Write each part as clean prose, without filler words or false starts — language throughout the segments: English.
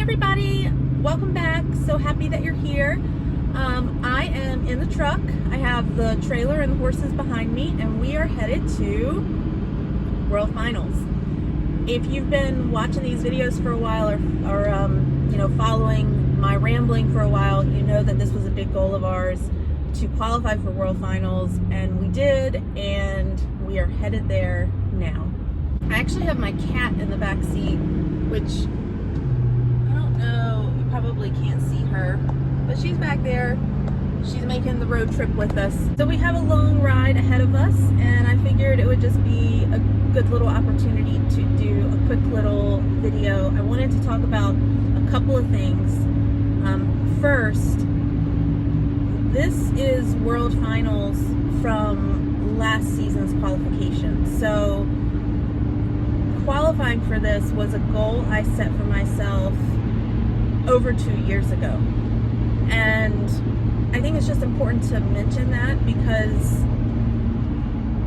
everybody, welcome back. So happy that you're here. I am in the truck. I have the trailer and the horses behind me, and we are headed to World Finals. If you've been watching these videos for a while or following my rambling for a while, you know that this was a big goal of ours to qualify for World Finals, and we did, and we are headed there now. I actually have my cat in the back seat, which you probably can't see her, but she's back there. She's making the road trip with us. So we have a long ride ahead of us, and I figured it would just be a good little opportunity to do a quick little video. I wanted to talk about a couple of things. First, this is World Finals from last season's qualification. So qualifying for this was a goal I set for myself over 2 years ago, and I think it's just important to mention that because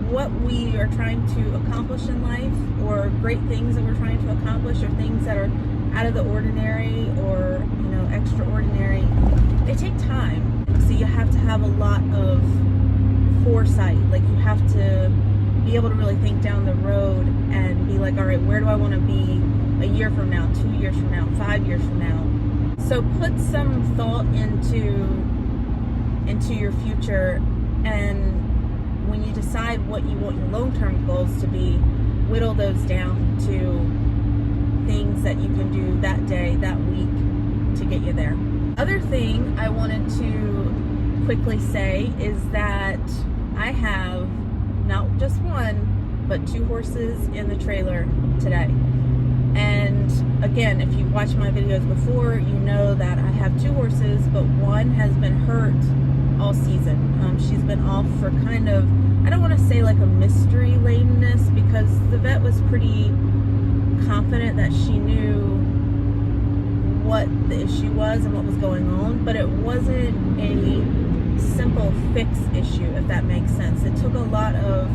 what we are trying to accomplish in life, or great things that we're trying to accomplish, or things that are out of the ordinary or extraordinary, they take time. So you have to have a lot of foresight. Like, you have to be able to really think down the road and be like, all right, where do I want to be a year from now, 2 years from now, 5 years from now? So put some thought into your future, and when you decide what you want your long-term goals to be, whittle those down to things that you can do that day, that week, to get you there. Other thing I wanted to quickly say is that I have not just one, but 2 horses in the trailer today. And again, if you've watched my videos before, you know that I have 2 horses, but one has been hurt all season. She's been off for kind of, I don't want to say like a mystery ladenness, because the vet was pretty confident that she knew what the issue was and what was going on, but it wasn't a simple fix issue, if that makes sense. It took a lot of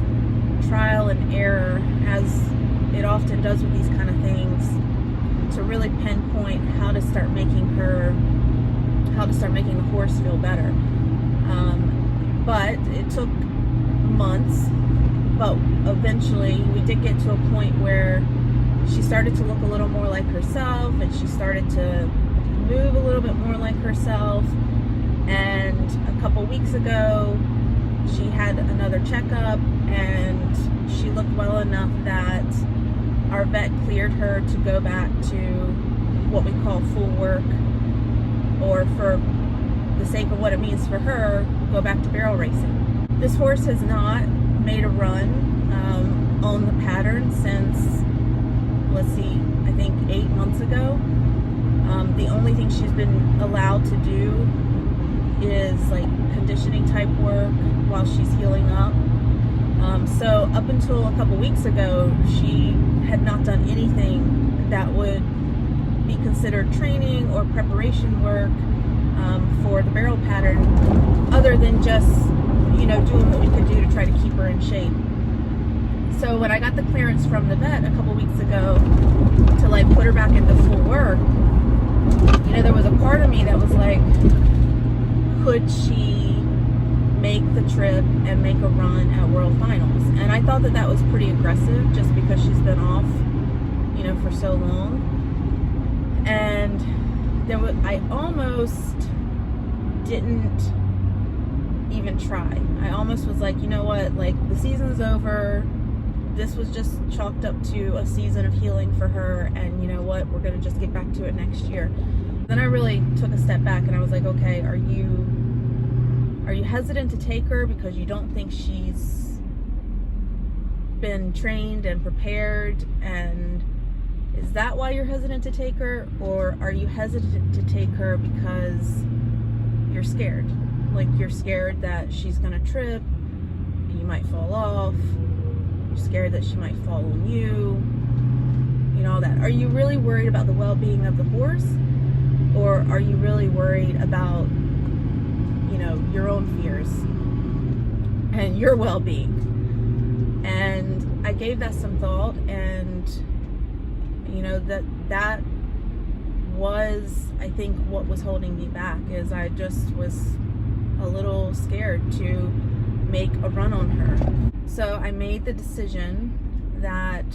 trial and error, as it often does with these kind of things, to really pinpoint how to start making the horse feel better. But it took months, but eventually we did get to a point where she started to look a little more like herself, and she started to move a little bit more like herself. And a couple weeks ago, she had another checkup, and she looked well enough that our vet cleared her to go back to what we call full work, or for the sake of what it means for her, go back to barrel racing. This horse has not made a run on the pattern since, I think 8 months ago. The only thing she's been allowed to do is like conditioning type work while she's healing up. So up until a couple weeks ago, she had not done anything that would be considered training or preparation work for the barrel pattern, other than just doing what we could do to try to keep her in shape. So when I got the clearance from the vet a couple weeks ago to like put her back into full work, there was a part of me that was like, could she make the trip and make a run at World Finals? And I thought that was pretty aggressive, just because she's been off, for so long. And I almost didn't even try. I almost was like, you know what, like, the season's over. This was just chalked up to a season of healing for her, and you know what, we're gonna just get back to it next year. Then I really took a step back, and I was like, okay, are you hesitant to take her because you don't think she's been trained and prepared, and is that why you're hesitant to take her? Or are you hesitant to take her because you're scared? Like, you're scared that she's gonna trip, you might fall off, you're scared that she might fall on you, all that. Are you really worried about the well-being of the horse, or are you really worried about your own fears and your well-being? And I gave that some thought, and that was was, I think, what was holding me back, is I just was a little scared to make a run on her. So I made the decision that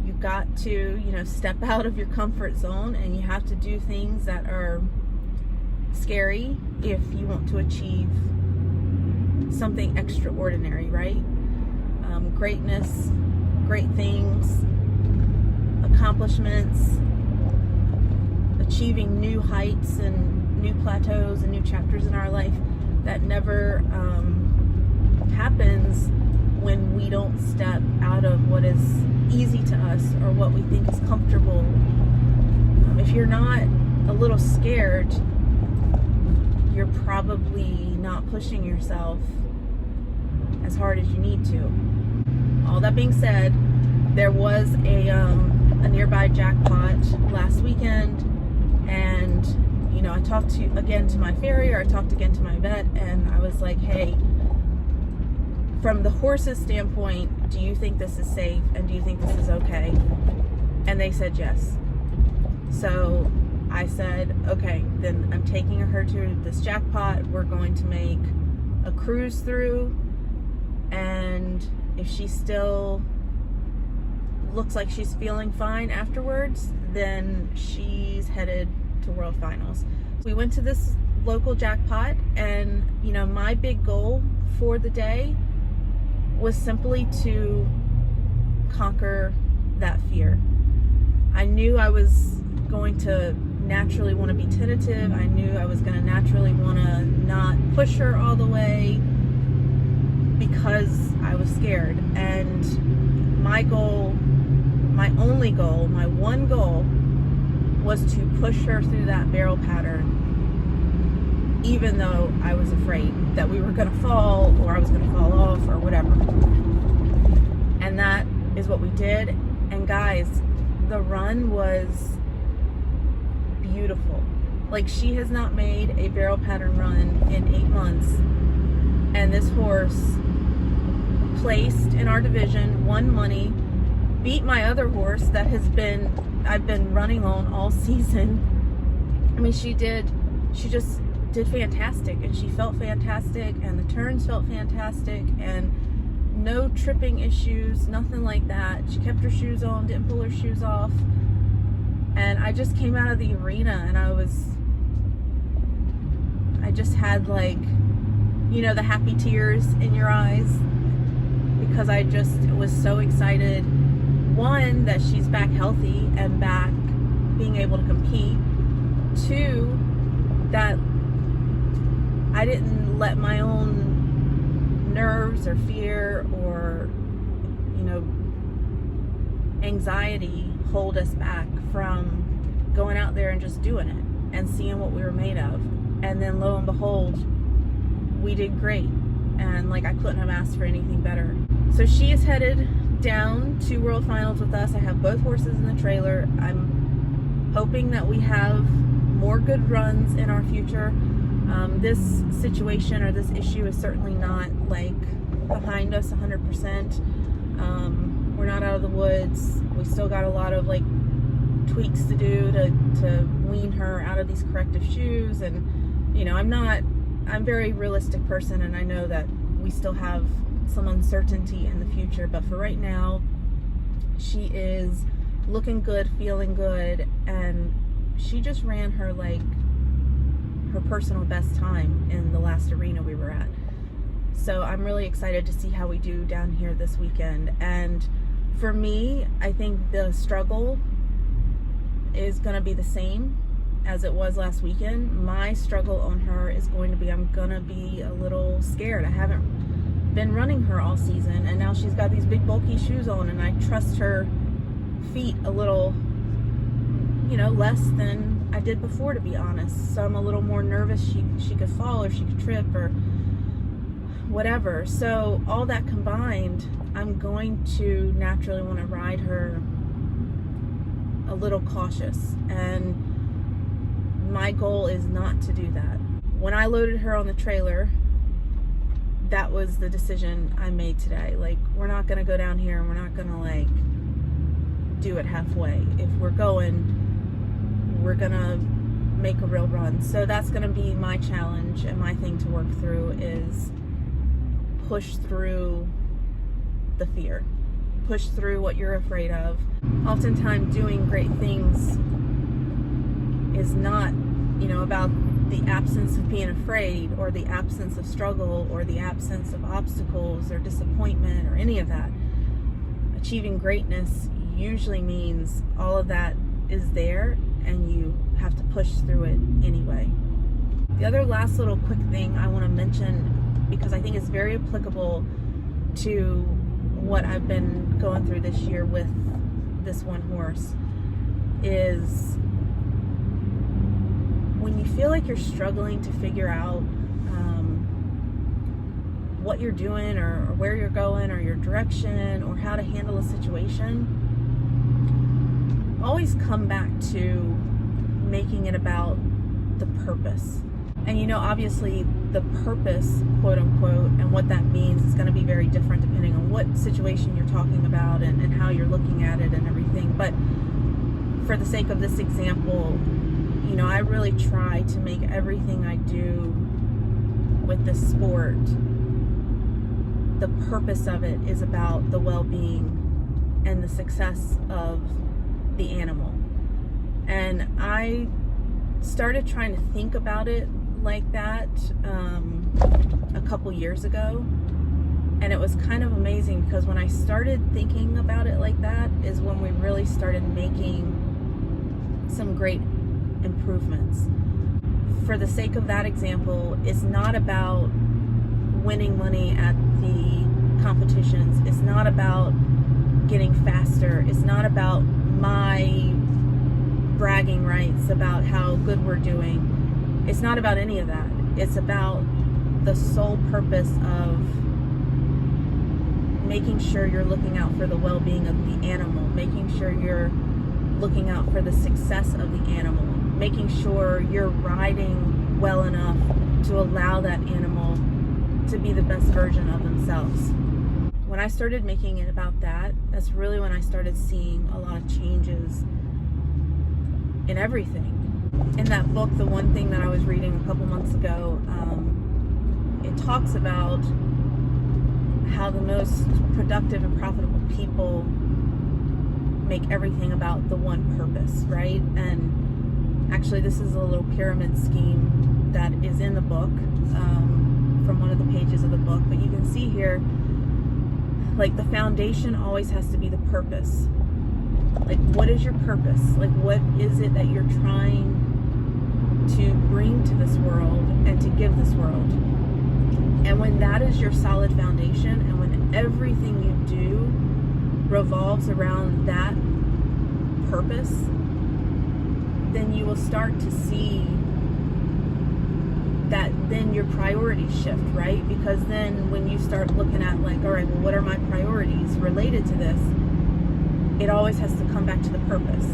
you got to, step out of your comfort zone, and you have to do things that are scary if you want to achieve something extraordinary, right? Greatness, great things, accomplishments, achieving new heights and new plateaus and new chapters in our life that never happens when we don't step out of what is easy to us or what we think is comfortable. If you're not a little scared, you're probably not pushing yourself as hard as you need to. All that being said, there was a nearby jackpot last weekend, and I talked again to my farrier, I talked again to my vet, and I was like, hey, from the horse's standpoint, do you think this is safe, and do you think this is okay? And they said yes. So I said, okay, then I'm taking her to this jackpot. We're going to make a cruise through, and if she still looks like she's feeling fine afterwards, then she's headed to World Finals. We went to this local jackpot, and my big goal for the day was simply to conquer that fear. I knew I was going to naturally want to be tentative. I knew I was going to naturally want to not push her all the way because I was scared. And my goal, my only goal, my one goal was to push her through that barrel pattern, even though I was afraid that we were going to fall, or I was going to fall off, or whatever. And that is what we did. And guys, the run was beautiful. Like, she has not made a barrel pattern run in 8 months, and this horse placed in our division, won money, beat my other horse that I've been running on all season. I mean, she just did fantastic, and she felt fantastic, and the turns felt fantastic, and no tripping issues, nothing like that. She kept her shoes on, didn't pull her shoes off. And I just came out of the arena, and I just had, like, the happy tears in your eyes, because I just was so excited. One, that she's back healthy and back being able to compete. Two, that I didn't let my own nerves or fear or anxiety hold us back from going out there and just doing it and seeing what we were made of. And then lo and behold, we did great, and I couldn't have asked for anything better. So she is headed down to World Finals with us. I have both horses in the trailer. I'm hoping that we have more good runs in our future. This situation or this issue is certainly not behind us 100%. We're not out of the woods. We still got a lot of tweaks to do to wean her out of these corrective shoes, and I'm a very realistic person, and I know that we still have some uncertainty in the future, but for right now, she is looking good, feeling good, and she just ran her personal best time in the last arena we were at. So I'm really excited to see how we do down here this weekend. And for me, I think the struggle is going to be the same as it was last weekend. My struggle on her is going to be, I'm going to be a little scared. I haven't been running her all season, and now she's got these big bulky shoes on, and I trust her feet a little, less than I did before, to be honest. So I'm a little more nervous she could fall, or she could trip, or whatever. So all that combined, I'm going to naturally want to ride her a little cautious, and my goal is not to do that. When I loaded her on the trailer, that was the decision I made today. We're not going to go down here and we're not going to do it halfway. If we're going, we're gonna make a real run. So that's gonna be my challenge and my thing to work through, is push through the fear, push through what you're afraid of. Oftentimes doing great things is not, about the absence of being afraid, or the absence of struggle, or the absence of obstacles or disappointment or any of that. Achieving greatness usually means all of that is there and you have to push through it anyway. The other last little quick thing I want to mention, because I think it's very applicable to what I've been going through this year with this one horse, is when you feel like you're struggling to figure out what you're doing, or where you're going, or your direction, or how to handle a situation, always come back to making it about the purpose. And obviously the purpose, quote unquote, and what that means is going to be very different depending on what situation you're talking about and how you're looking at it and everything. But for the sake of this example, I really try to make everything I do with this sport, the purpose of it is about the well-being and the success of the animal. And I started trying to think about it like that a couple years ago, and it was kind of amazing, because when I started thinking about it like that is when we really started making some great improvements. For the sake of that example, it's not about winning money at the competitions. It's not about getting faster. It's not about my bragging rights about how good we're doing. It's not about any of that. It's about the sole purpose of making sure you're looking out for the well-being of the animal, making sure you're looking out for the success of the animal, making sure you're riding well enough to allow that animal to be the best version of themselves. When I started making it about that, that's really when I started seeing a lot of changes in everything. In that book, The One Thing, that I was reading a couple months ago, it talks about how the most productive and profitable people make everything about the one purpose, right? And actually, this is a little pyramid scheme that is in the book, from one of the pages of the book. But you can see here, like, the foundation always has to be the purpose. Like, what is your purpose? Like, what is it that you're trying to bring to this world and to give this world? And when that is your solid foundation, and when everything you do revolves around that purpose, then you will start to see that then your priorities shift, right? Because then when you start looking at, like, all right, well, what are my priorities related to this? It always has to come back to the purpose.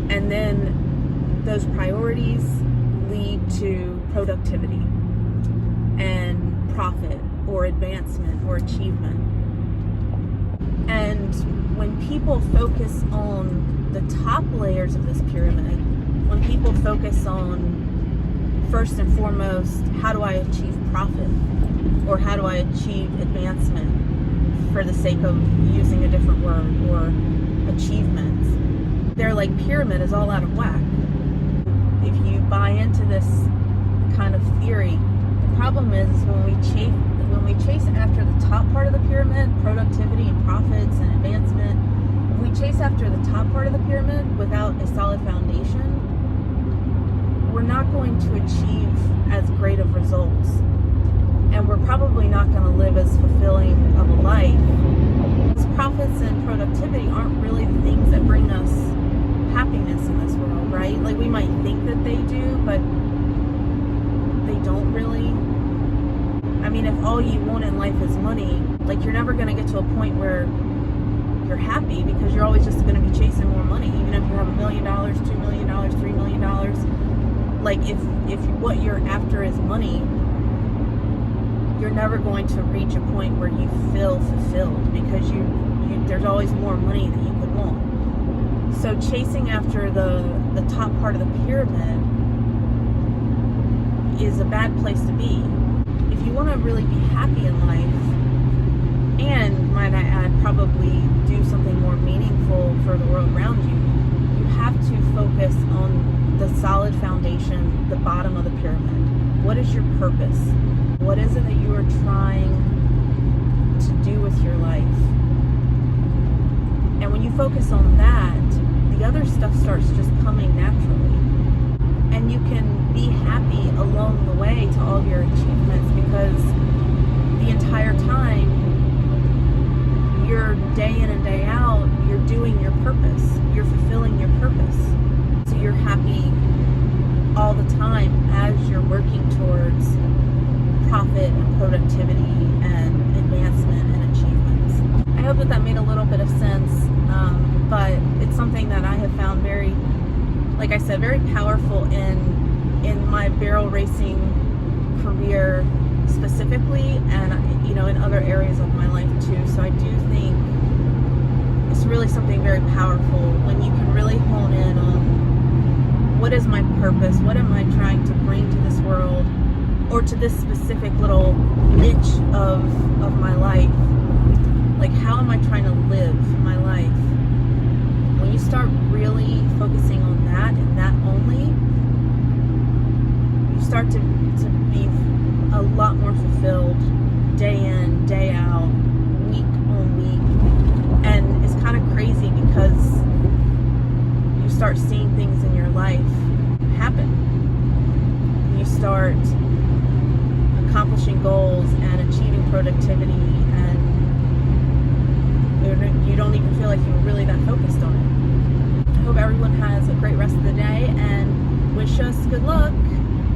And then those priorities lead to productivity and profit or advancement or achievement. And when people focus on the top layers of this pyramid, when people focus on, first and foremost, how do I achieve profit, or how do I achieve advancement, for the sake of using a different word, or achievements, their pyramid is all out of whack. If you buy into this kind of theory, the problem is when we chase after the top part of the pyramid, productivity and profits and advancement, if we chase after the top part of the pyramid without a solid foundation, we're not going to achieve as great of results, and we're probably not going to live as fulfilling of a life. Because profits and productivity aren't really the things that bring us happiness in this world, right? Like, we might think that they do, but they don't really. I mean, if all you want in life is money, you're never going to get to a point where you're happy, because you're always just going to be chasing more money. Even if you have $1 million, $2 million, $3 million, if what you're after is money, you're never going to reach a point where you feel fulfilled, because there's always more money that you could want. So chasing after the top part of the pyramid is a bad place to be. If you want to really be happy in life, and might I add, probably do something more meaningful for the world around you, you have to focus on the solid foundation, the bottom of the pyramid. What is your purpose? What is it that you are trying to do with your life? And when you focus on that, the other stuff starts just coming naturally. And you can be happy along the way to all your achievements, because the entire time, you're day in and day out, you're doing your purpose. You're fulfilling your purpose. So you're happy all the time as you're working towards profit and productivity and advancement and achievements. I hope that made a little bit of sense, but it's something that I have found very, like I said, very powerful in my barrel racing career specifically, and in other areas of my life too. So I do think it's really something very powerful when you can really hone in on what is my purpose, what am I trying to bring to this world, or to this specific little niche of my life. Like, how am I trying to live my life? When you start really focusing on that and that only, you start to be a lot more fulfilled day in, day out, week on week. And it's kind of crazy because you start seeing things in your life happen. You start accomplishing goals and achieving productivity, and you don't even feel like you were really that focused on it. I hope everyone has a great rest of the day, and wish us good luck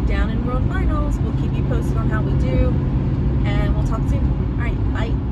down in World Finals. We'll keep you posted on how we do, and we'll talk soon. All right, bye.